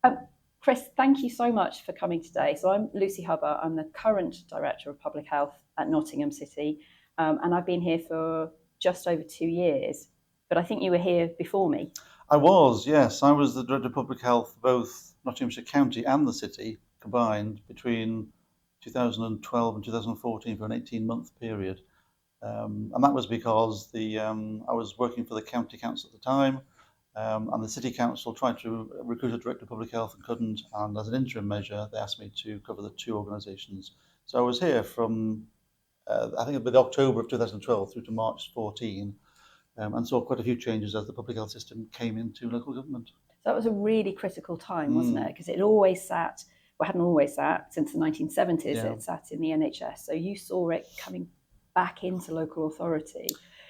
Um, Chris, thank you so much for coming today. So I'm Lucy Hubber. I'm the current Director of Public Health at Nottingham City, and I've been here for just over 2 years. But I think you were here before me. I was, yes. I was the Director of Public Health for both Nottinghamshire County and the city combined between 2012 and 2014 for an 18-month period. And that was because I was working for the County Council at the time, and the City Council tried to recruit a Director of Public Health and couldn't. And as an interim measure, they asked me to cover the two organisations. So I was here from, I think, it'd be October of 2012 through to March 14. And saw quite a few changes as the public health system came into local government. So that was a really critical time, wasn't it? Because it always sat, well, hadn't always sat since the 1970s, Yeah. it sat in the NHS. So you saw it coming back into local authority.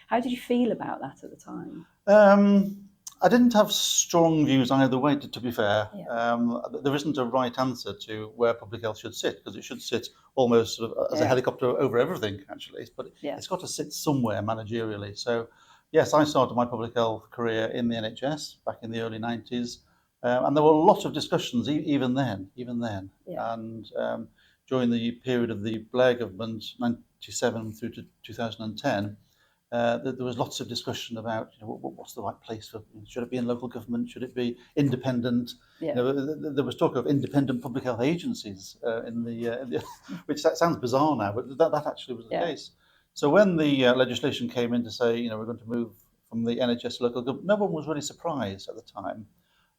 How did you feel about that at the time? I didn't have strong views either way, to be fair. Yeah. There isn't a right answer to where public health should sit, because it should sit almost sort of as a helicopter over everything, actually. But it's got to sit somewhere managerially. So, yes, I started my public health career in the NHS back in the early 90s. And there were lots of discussions even then. Yeah. And during the period of the Blair government, 97 through to 2010, there was lots of discussion about what's the right place for. Should it be in local government? Should it be independent? Yeah. There was talk of independent public health agencies which that sounds bizarre now, but that actually was the case. So when the legislation came in to say we're going to move from the NHS to local government, no one was really surprised at the time.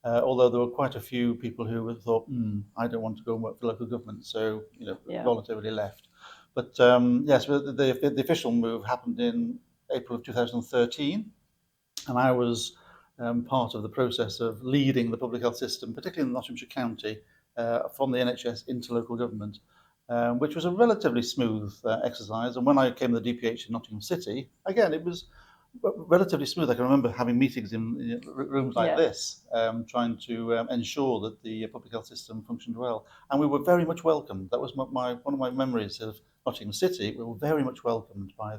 Although there were quite a few people who thought, I don't want to go and work for local government, so voluntarily left. But yes, the official move happened in April of 2013, and I was part of the process of leading the public health system, particularly in Nottinghamshire County, from the NHS into local government, which was a relatively smooth exercise. And when I came to the DPH in Nottingham City, again, it was relatively smooth. I can remember having meetings in rooms like this, trying to ensure that the public health system functioned well. And we were very much welcomed. That was one of my memories of Nottingham City. We were very much welcomed by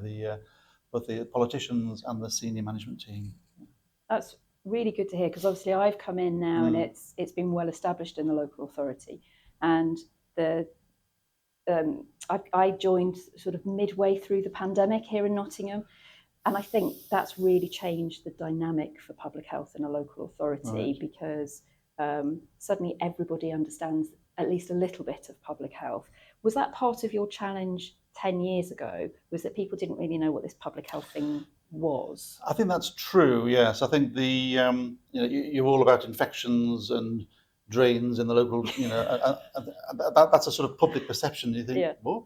both the politicians and the senior management team. That's really good to hear, because obviously I've come in now and it's been well established in the local authority, and I joined sort of midway through the pandemic here in Nottingham, and I think that's really changed the dynamic for public health in a local authority, because suddenly everybody understands at least a little bit of public health. Was that part of your challenge 10 years ago, was that people didn't really know what this public health thing was? I think that's true, yes. I think you're all about infections and drains in the local, that's a sort of public perception. You think, what?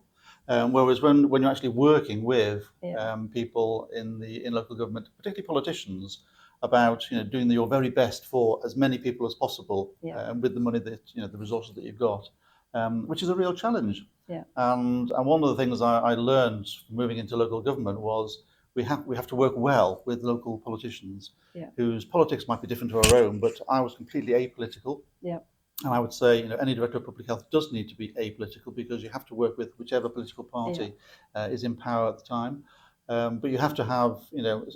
Whereas when you're actually working with people in local government, particularly politicians, about doing your very best for as many people as possible with the money that the resources that you've got, which is a real challenge. And one of the things I learned moving into local government was we have to work well with local politicians whose politics might be different to our own, but I was completely apolitical. And I would say, any director of public health does need to be apolitical, because you have to work with whichever political party is in power at the time. But you have to have,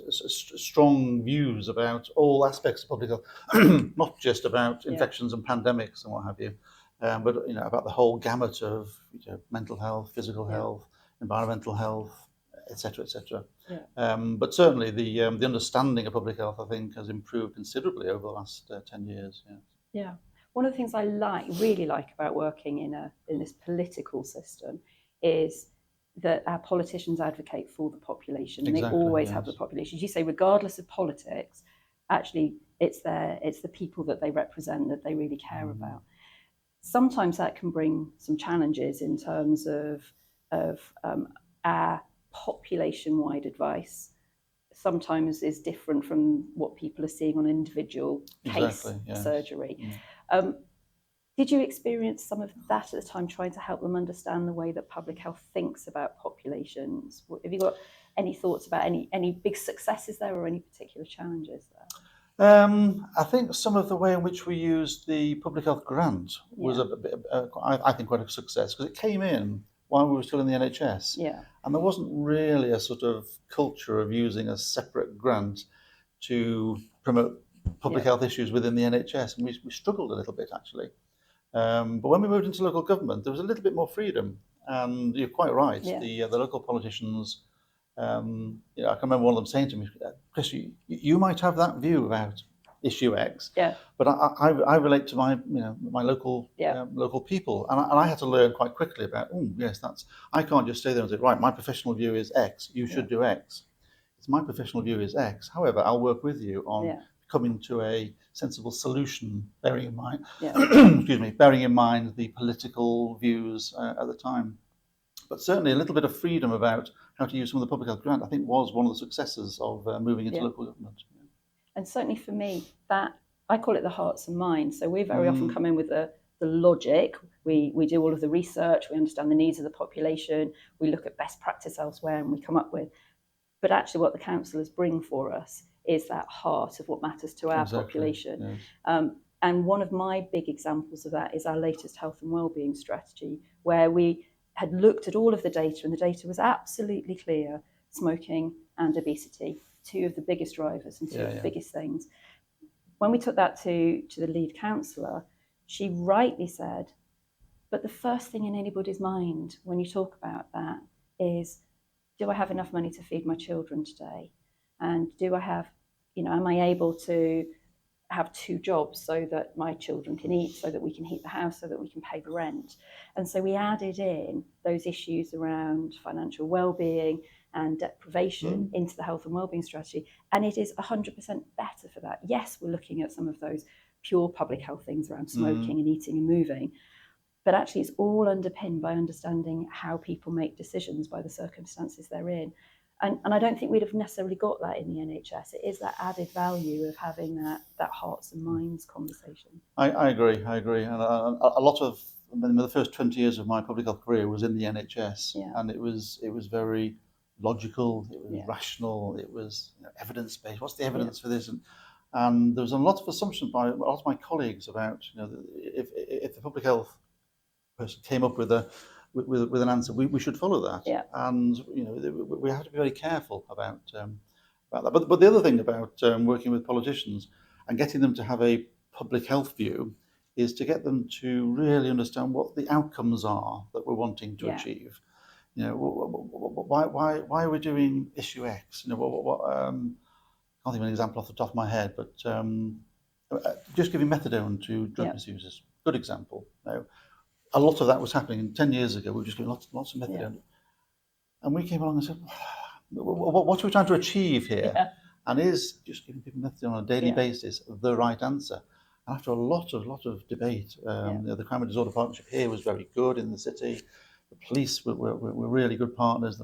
strong views about all aspects of public health, not just about infections and pandemics and what have you, but about the whole gamut of mental health, physical health, environmental health, etc., etc. But certainly the understanding of public health, I think, has improved considerably over the last 10 years. Yeah. One of the things I really like about working in this political system is that our politicians advocate for the population. Exactly, and they always have the population. As you say, regardless of politics, actually it's the people that they represent that they really care about. Sometimes that can bring some challenges in terms of our population-wide advice sometimes is different from what people are seeing on individual case surgery. Did you experience some of that at the time, trying to help them understand the way that public health thinks about populations? Have you got any thoughts about any big successes there, or any particular challenges there? I think some of the way in which we used the public health grant was I think quite a success, because it came in while we were still in the NHS. And there wasn't really a sort of culture of using a separate grant to promote public health issues within the NHS, and we struggled a little bit actually. But when we moved into local government, there was a little bit more freedom, and you're quite right. The local politicians, I can remember one of them saying to me, "Chris, you might have that view about issue X, but I relate to my local local people, and I had to learn quite quickly about I can't just stay there and say, right, my professional view is X, you should do X. It's my professional view is X. However, I'll work with you on coming to a sensible solution, bearing in mind bearing in mind the political views at the time." But certainly a little bit of freedom about how to use some of the public health grant, I think, was one of the successes of moving into local government. And certainly for me, that I call it the hearts and minds. So we very often come in with the logic. We do all of the research, we understand the needs of the population, we look at best practice elsewhere, and we come up with. But actually what the councillors bring for us is that heart of what matters to our population. Yes. And one of my big examples of that is our latest health and wellbeing strategy, where we had looked at all of the data, and the data was absolutely clear: smoking and obesity, two of the biggest drivers and two of the biggest things. When we took that to the lead councillor, she rightly said, but the first thing in anybody's mind when you talk about that is, do I have enough money to feed my children today? And do I have, am I able to have 2 jobs so that my children can eat, so that we can heat the house, so that we can pay the rent? And so we added in those issues around financial well-being and deprivation into the health and wellbeing strategy. And it is 100% better for that. Yes, we're looking at some of those pure public health things around smoking and eating and moving, but actually it's all underpinned by understanding how people make decisions by the circumstances they're in. And I don't think we'd have necessarily got that in the NHS. It is that added value of having that hearts and minds conversation. I agree. And a lot of the first 20 years of my public health career was in the NHS, and it was very logical, it was rational, it was evidence-based. What's the evidence for this? And there was a lot of assumption by a lot of my colleagues about if the public health person came up with an answer, we should follow that. And we have to be very careful about that. But the other thing about working with politicians and getting them to have a public health view is to get them to really understand what the outcomes are that we're wanting to achieve. Why are we doing issue X? I can't think of an example off the top of my head, but just giving methadone to drug misusers, good example. A lot of that was happening 10 years ago. We were just doing lots of methadone. And we came along and said, what are we trying to achieve here? And is just giving people methadone on a daily basis the right answer? And after a lot of debate, the Crime and Disorder Partnership here was very good in the city. The police were really good partners.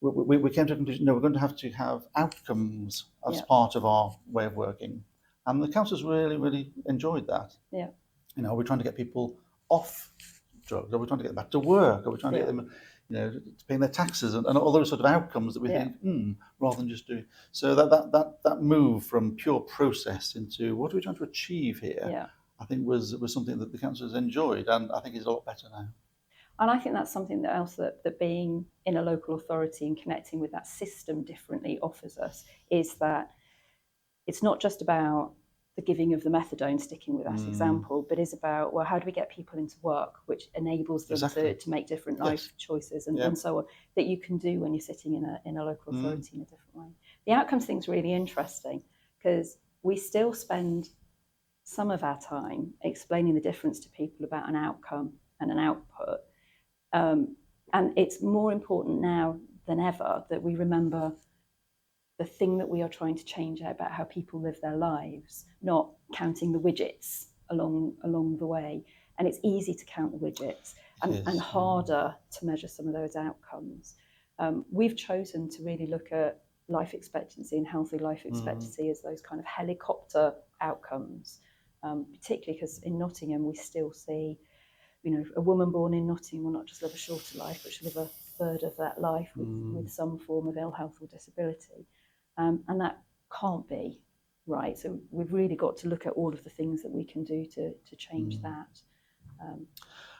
We came to the conclusion, no, we're going to have outcomes as part of our way of working. And the councillors really enjoyed that. We're trying to get people off drugs, or we're trying to get them back to work, or we're trying to get them paying their taxes and all those sort of outcomes that we think, rather than just doing. So that move from pure process into what are we trying to achieve here, I think was something that the councillors enjoyed, and I think is a lot better now. And I think that's something else that being in a local authority and connecting with that system differently offers us, is that it's not just about the giving of the methadone, sticking with that example, but is about, well, how do we get people into work, which enables them to make different life choices and so on, that you can do when you're sitting in a local authority in a different way. The outcomes thing's really interesting, because we still spend some of our time explaining the difference to people about an outcome and an output. And it's more important now than ever that we remember the thing that we are trying to change about how people live their lives, not counting the widgets along the way. And it's easy to count the widgets and harder to measure some of those outcomes. We've chosen to really look at life expectancy and healthy life expectancy as those kind of helicopter outcomes, particularly because in Nottingham we still see, a woman born in Nottingham will not just live a shorter life, but she'll live a third of that life with some form of ill health or disability. And that can't be right. So we've really got to look at all of the things that we can do to change that.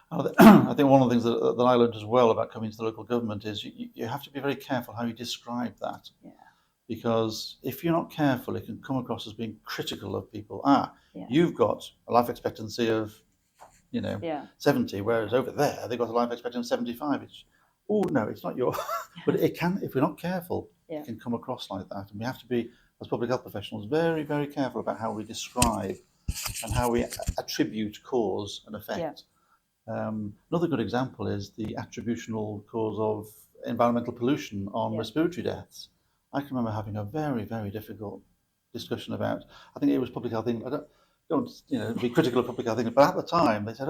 I think one of the things that I learned as well about coming to the local government is you have to be very careful how you describe that. because if you're not careful, it can come across as being critical of people. You've got a life expectancy of, 70, whereas over there they've got a life expectancy of 75. Oh no, it's not your. But it can, if we're not careful, it can come across like that, and we have to be, as public health professionals, very, very careful about how we describe and how we attribute cause and effect. Another good example is the attributional cause of environmental pollution on respiratory deaths. I can remember having a very, very difficult discussion about, I think it was Public Health England. I don't be critical of Public Health England, but at the time they said,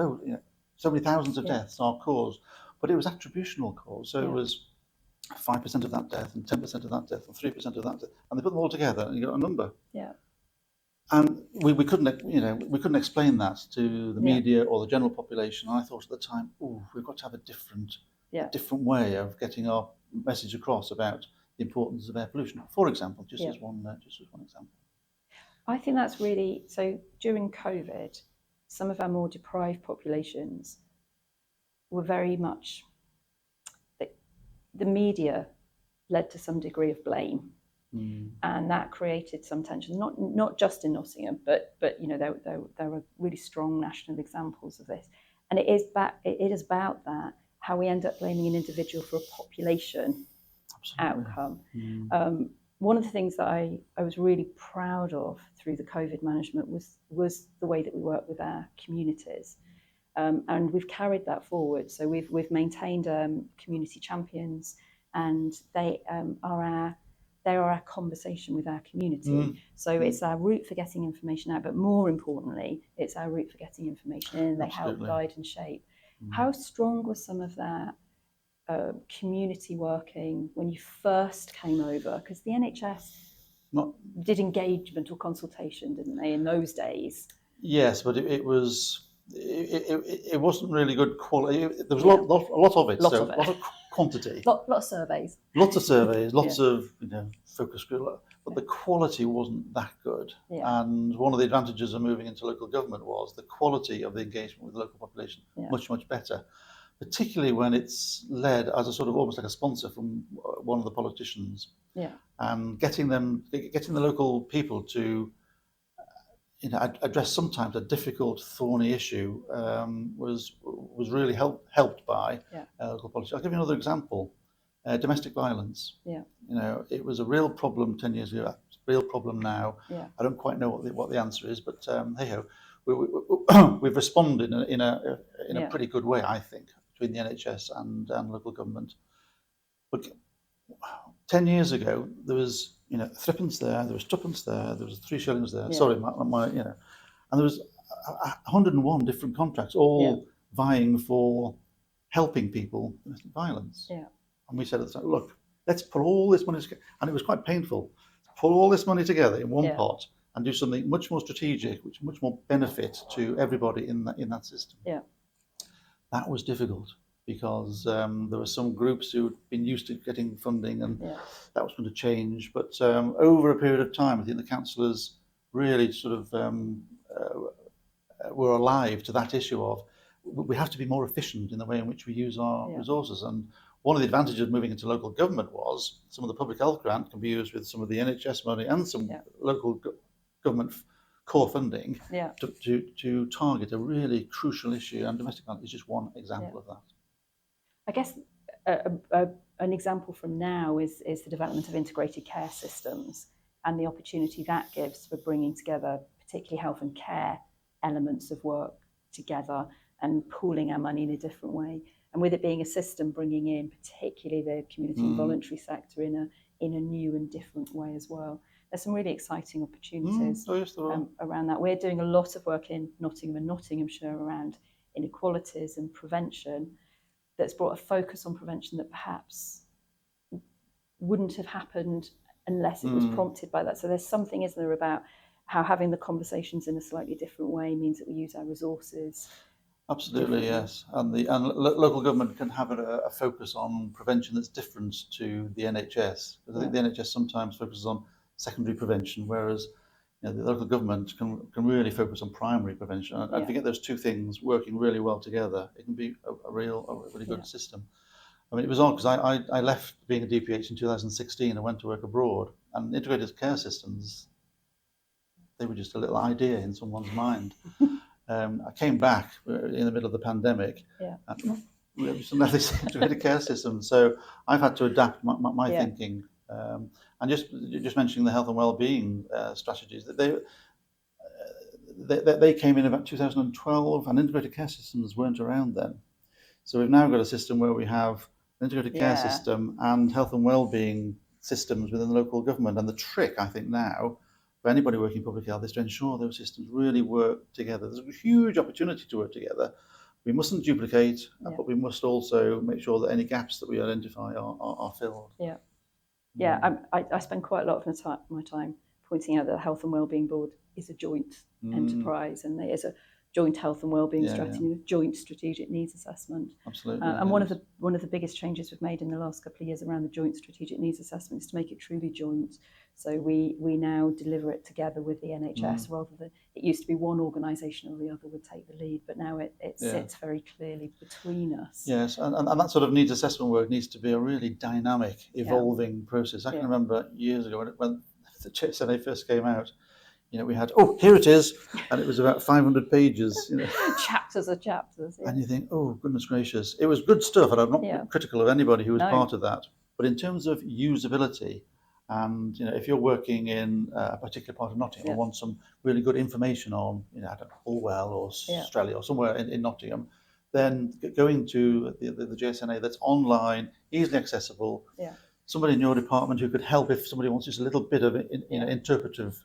so many thousands of deaths are caused, but it was attributional cause. So it was 5% of that death and 10% of that death and 3% of that death, and they put them all together and you got a number. And we couldn't explain that to the media or the general population. And I thought at the time, we've got to have a different way of getting our message across about the importance of air pollution, for example, just as one example. I think that's really, so during COVID, some of our more deprived populations were very much, the media led to some degree of blame. And that created some tension, not just in Nottingham, but there are really strong national examples of this. And it is about that, how we end up blaming an individual for a population outcome. One of the things that I was really proud of through the COVID management was the way that we work with our communities. And we've carried that forward. So we've maintained community champions, and they are our conversation with our community. So it's our route for getting information out, but more importantly, it's our route for getting information in. They help guide and shape. How strong was some of that community working when you first came over? Because the NHS did engagement or consultation, didn't they, in those days? Yes, but it wasn't really good quality. There was a lot of it. A lot of quantity. Lot of surveys. Lots of surveys, lots of focus group, but the quality wasn't that good. And one of the advantages of moving into local government was the quality of the engagement with the local population much, much better, particularly when it's led as a sort of almost like a sponsor from one of the politicians. And getting the local people to address sometimes a difficult, thorny issue was really helped by local politics. I'll give you another example. Domestic violence. It was a real problem 10 years ago. It's a real problem now. I don't quite know what the answer is, but hey ho, we've responded in a pretty good way, I think, between the NHS and local government. But 10 years ago, there was threepence there was twopence there was 3 shillings there. Sorry, and there was 101 different contracts, all vying for helping people with domestic violence. And we said at the time, look, let's put all this money together, and it was quite painful. Pull all this money together in one pot and do something much more strategic, which much more benefit to everybody in that system. That was difficult, because there were some groups who had been used to getting funding, and that was going to change. But over a period of time, I think the councillors really sort of were alive to that issue of we have to be more efficient in the way in which we use our resources. And one of the advantages of moving into local government was some of the public health grant can be used with some of the NHS money and some local government core funding to target a really crucial issue, and domestic violence is just one example of that. I guess an example from now is the development of integrated care systems and the opportunity that gives for bringing together particularly health and care elements of work together and pooling our money in a different way. And with it being a system, bringing in particularly the community and voluntary sector in a new and different way as well. There's some really exciting opportunities around that. We're doing a lot of work in Nottingham and Nottinghamshire around inequalities and prevention, that's brought a focus on prevention that perhaps wouldn't have happened unless it was prompted by that. So there's something, isn't there, about how having the conversations in a slightly different way means that we use our resources. Absolutely, yes. And local government can have a focus on prevention that's different to the NHS. Because I think the NHS sometimes focuses on secondary prevention, whereas the local government can really focus on primary prevention. And if you get those two things working really well together, it can be a really good system. I mean, it was odd because I left being a DPH in 2016 and went to work abroad. And integrated care systems, they were just a little idea in someone's mind. I came back in the middle of the pandemic, and we didn't have this integrated care system, so I've had to adapt my thinking. And just mentioning the health and well-being strategies, that they came in about 2012, and integrated care systems weren't around then. So we've now got a system where we have an integrated care system and health and well-being systems within the local government. And the trick, I think, now for anybody working in public health is to ensure those systems really work together. There's a huge opportunity to work together. We mustn't duplicate, but we must also make sure that any gaps that we identify are filled. I spend quite a lot of my time pointing out that the Health and Wellbeing Board is a joint enterprise, and there is a joint health and wellbeing strategy, joint strategic needs assessment. Absolutely. And one of the biggest changes we've made in the last couple of years around the joint strategic needs assessment is to make it truly joint. So we now deliver it together with the NHS rather than it used to be one organisation or the other would take the lead, but now it sits very clearly between us. Yes, and that sort of needs assessment work needs to be a really dynamic, evolving process. I can remember years ago when the JSNA first came out, we had, here it is, and it was about 500 pages. Chapters of chapters. And you think, oh, goodness gracious. It was good stuff, and I'm not critical of anybody who was part of that. But in terms of usability, and if you're working in a particular part of Nottingham or want some really good information on, I don't know, Holwell or Australia or somewhere in Nottingham, then going to the JSNA that's online, easily accessible, somebody in your department who could help if somebody wants just a little bit of interpretive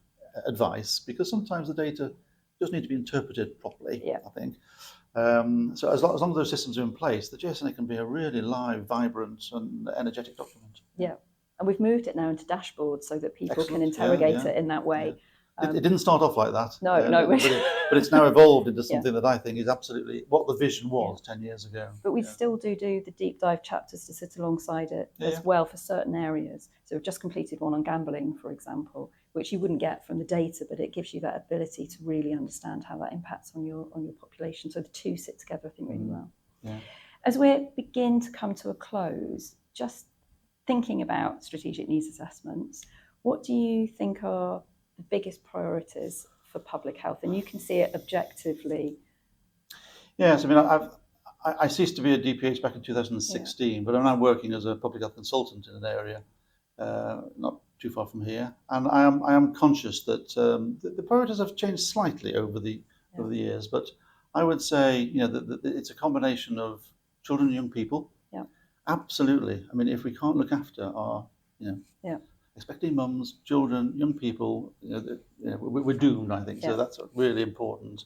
advice, because sometimes the data does need to be interpreted properly, I think. So as long as those systems are in place, the JSNA can be a really live, vibrant and energetic document. Yeah, and we've moved it now into dashboards so that people can interrogate it in that way. It didn't start off like that. No. But it's now evolved into something that I think is absolutely what the vision was 10 years ago. But we still do the deep dive chapters to sit alongside it as well for certain areas. So we've just completed one on gambling, for example, which you wouldn't get from the data, but it gives you that ability to really understand how that impacts on your population. So the two sit together, I think, really well. Yeah. As we begin to come to a close, just thinking about strategic needs assessments, what do you think are the biggest priorities for public health? And you can see it objectively. Yes, I mean, I ceased to be a DPH back in 2016, but I'm now working as a public health consultant in an area not too far from here, and I am conscious that the priorities have changed slightly over the years. But I would say that it's a combination of children and young people. Yeah, absolutely. I mean, if we can't look after our expecting mums, children, young people, we're doomed, I think. So that's really important.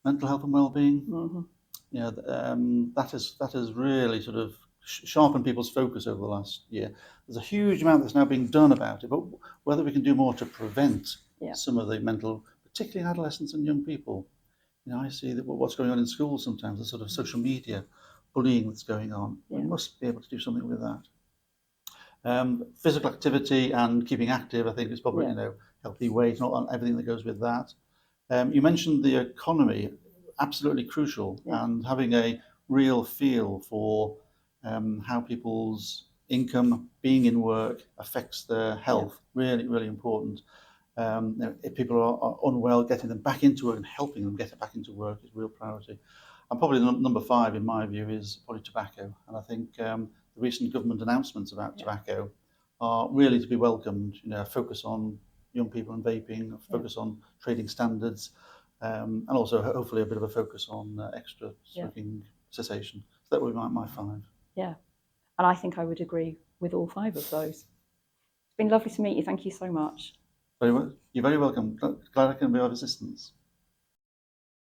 Mental health and well-being. That has really sort of sharpened people's focus over the last year. There's a huge amount that's now being done about it, but whether we can do more to prevent some of the mental, particularly in adolescents and young people. I see that what's going on in schools sometimes, the sort of social media bullying that's going on. We must be able to do something with that. Physical activity and keeping active, I think, is probably healthy weight, not everything that goes with that. You mentioned the economy, absolutely crucial, and having a real feel for how people's income, being in work, affects their health. Really, really important. If people are unwell, getting them back into work and helping them get back into work is a real priority. And probably number 5, in my view, is probably tobacco. And I think the recent government announcements about tobacco are really to be welcomed. A focus on young people and vaping, a focus on trading standards, and also hopefully a bit of a focus on extra smoking cessation. So that would be my 5. Yeah, and I think I would agree with all 5 of those. It's been lovely to meet you. Thank you so much. You're very welcome. Glad I can be of assistance.